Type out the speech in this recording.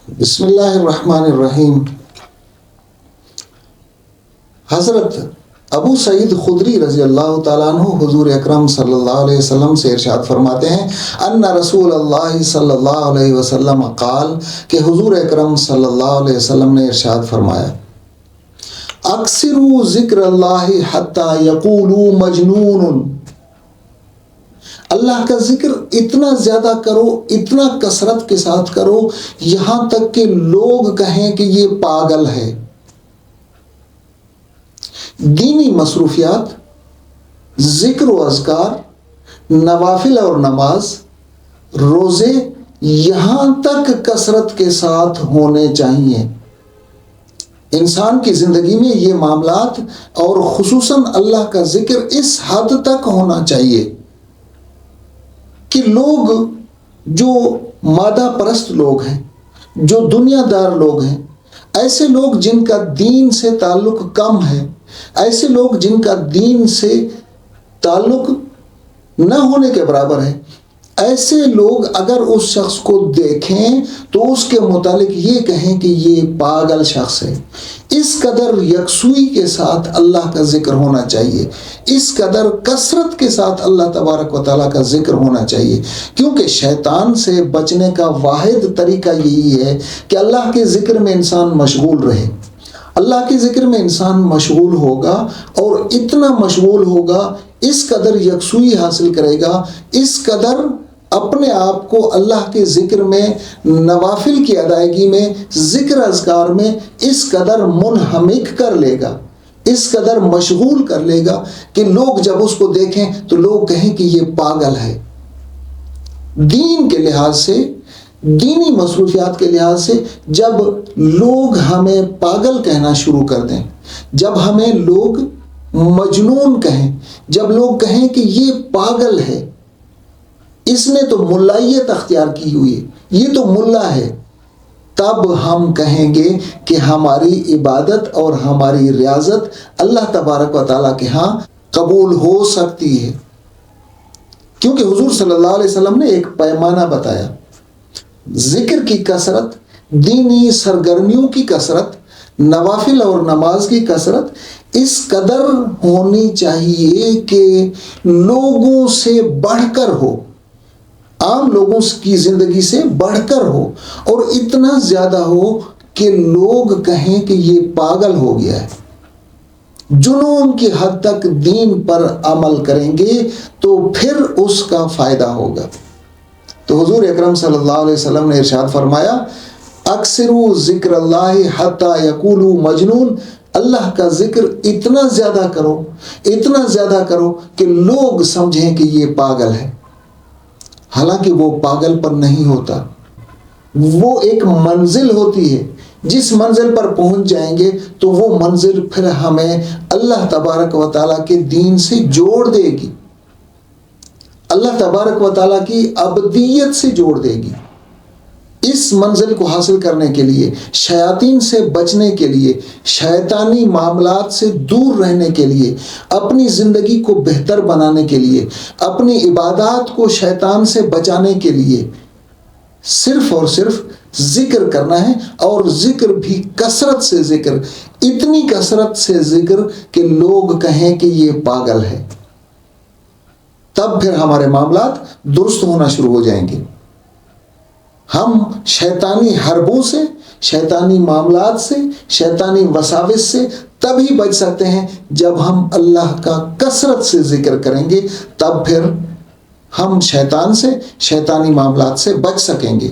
بسم اللہ الرحمن الرحیم۔ حضرت ابو سعید خدری رضی اللہ تعالیٰ عنہ حضور اکرم صلی اللہ علیہ وسلم سے ارشاد فرماتے ہیں ان رسول اللہ صلی اللہ علیہ وسلم قال، کہ حضور اکرم صلی اللہ علیہ وسلم نے ارشاد فرمایا اکثروا ذکر اللہ حتی یقولوا مجنون، اللہ کا ذکر اتنا زیادہ کرو، اتنا کثرت کے ساتھ کرو، یہاں تک کہ لوگ کہیں کہ یہ پاگل ہے۔ دینی مصروفیات، ذکر و اذکار، نوافل اور نماز، روزے یہاں تک کثرت کے ساتھ ہونے چاہیے۔ انسان کی زندگی میں یہ معاملات اور خصوصاً اللہ کا ذکر اس حد تک ہونا چاہیے کہ لوگ جو مادہ پرست لوگ ہیں، جو دنیا دار لوگ ہیں، ایسے لوگ جن کا دین سے تعلق کم ہے، ایسے لوگ جن کا دین سے تعلق نہ ہونے کے برابر ہے، ایسے لوگ اگر اس شخص کو دیکھیں تو اس کے متعلق یہ کہیں کہ یہ پاگل شخص ہے۔ اس قدر یکسوئی کے ساتھ اللہ کا ذکر ہونا چاہیے، اس قدر کثرت کے ساتھ اللہ تبارک و تعالیٰ کا ذکر ہونا چاہیے، کیونکہ شیطان سے بچنے کا واحد طریقہ یہی ہے کہ اللہ کے ذکر میں انسان مشغول رہے۔ اللہ کے ذکر میں انسان مشغول ہوگا اور اتنا مشغول ہوگا، اس قدر یکسوئی حاصل کرے گا، اس قدر اپنے آپ کو اللہ کے ذکر میں، نوافل کی ادائیگی میں، ذکر اذکار میں اس قدر منہمک کر لے گا، اس قدر مشغول کر لے گا کہ لوگ جب اس کو دیکھیں تو لوگ کہیں کہ یہ پاگل ہے۔ دین کے لحاظ سے، دینی مصروفیات کے لحاظ سے جب لوگ ہمیں پاگل کہنا شروع کر دیں، جب ہمیں لوگ مجنون کہیں، جب لوگ کہیں کہ یہ پاگل ہے، اس نے تو ملائیت اختیار کی ہوئی ہے، یہ تو ملا ہے، تب ہم کہیں گے کہ ہماری عبادت اور ہماری ریاضت اللہ تبارک و تعالیٰ کے ہاں قبول ہو سکتی ہے۔ کیونکہ حضور صلی اللہ علیہ وسلم نے ایک پیمانہ بتایا، ذکر کی کثرت، دینی سرگرمیوں کی کثرت، نوافل اور نماز کی کثرت اس قدر ہونی چاہیے کہ لوگوں سے بڑھ کر ہو، عام لوگوں کی زندگی سے بڑھ کر ہو، اور اتنا زیادہ ہو کہ لوگ کہیں کہ یہ پاگل ہو گیا ہے۔ جنون کی حد تک دین پر عمل کریں گے تو پھر اس کا فائدہ ہوگا۔ تو حضور اکرم صلی اللہ علیہ وسلم نے ارشاد فرمایا اکثروا ذکر اللہ حتی یقولوا مجنون، اللہ کا ذکر اتنا زیادہ کرو، اتنا زیادہ کرو کہ لوگ سمجھیں کہ یہ پاگل ہے۔ حالانکہ وہ پاگل پر نہیں ہوتا، وہ ایک منزل ہوتی ہے، جس منزل پر پہنچ جائیں گے تو وہ منزل پھر ہمیں اللہ تبارک و تعالیٰ کے دین سے جوڑ دے گی، اللہ تبارک و تعالیٰ کی ابدیت سے جوڑ دے گی۔ اس منزل کو حاصل کرنے کے لیے، شیاطین سے بچنے کے لیے، شیطانی معاملات سے دور رہنے کے لیے، اپنی زندگی کو بہتر بنانے کے لیے، اپنی عبادات کو شیطان سے بچانے کے لیے صرف اور صرف ذکر کرنا ہے، اور ذکر بھی کثرت سے ذکر، اتنی کثرت سے ذکر کہ لوگ کہیں کہ یہ پاگل ہے۔ تب پھر ہمارے معاملات درست ہونا شروع ہو جائیں گے۔ ہم شیطانی حربوں سے، شیطانی معاملات سے، شیطانی وساوس سے تبھی بچ سکتے ہیں جب ہم اللہ کا کثرت سے ذکر کریں گے، تب پھر ہم شیطان سے، شیطانی معاملات سے بچ سکیں گے۔